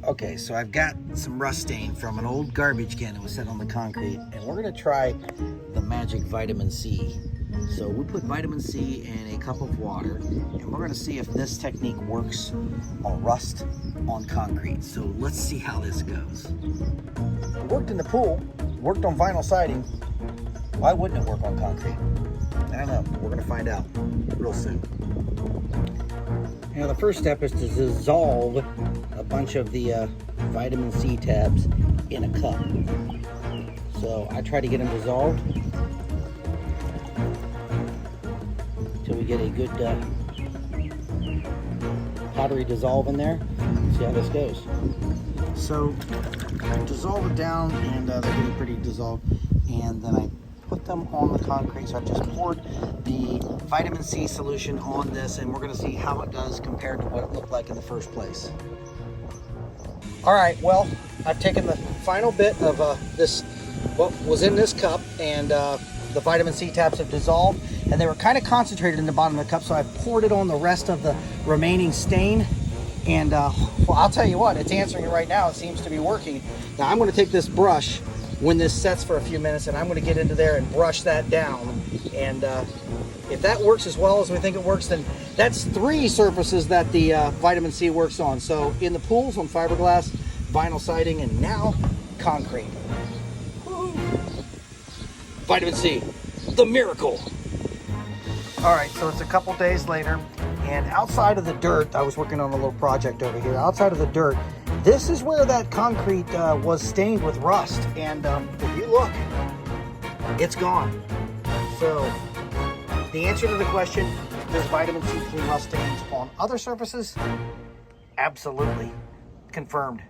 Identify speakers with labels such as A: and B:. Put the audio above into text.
A: Okay, so I've got some rust stain from an old garbage can that was set on the concrete, and we're gonna try the magic vitamin C. So we put vitamin C in a cup of water, and we're gonna see if this technique works on rust on concrete. So let's see how this goes. It worked in the pool, worked on vinyl siding. Why wouldn't it work on concrete? I don't know, we're gonna find out real soon. Now the first step is to dissolve a bunch of the vitamin C tabs in a cup. So I try to get them dissolved until we get a good powdery dissolve in there. See how this goes. So dissolve it down, and they're getting pretty dissolved, and then I put them on the concrete. So I've just poured the vitamin C solution on this, and we're gonna see how it does compared to what it looked like in the first place. All right, well, I've taken the final bit of this, what was in this cup, and the vitamin C tabs have dissolved, and they were kind of concentrated in the bottom of the cup, so I poured it on the rest of the remaining stain, and well, I'll tell you what, it's answering it right now. It seems to be working. Now I'm gonna take this brush when this sets for a few minutes, and I'm going to get into there and brush that down, and if that works as well as we think it works, then that's 3 surfaces that the vitamin C works on. So in the pools on fiberglass, vinyl siding, and now concrete. Woo. Vitamin C, the miracle. All right, so it's a couple days later, and outside of the dirt, I was working on a little project over here. Outside of the dirt, this is where that concrete was stained with rust, and if you look, it's gone. So the answer to the question, does vitamin C clean rust stains on other surfaces? Absolutely. Confirmed.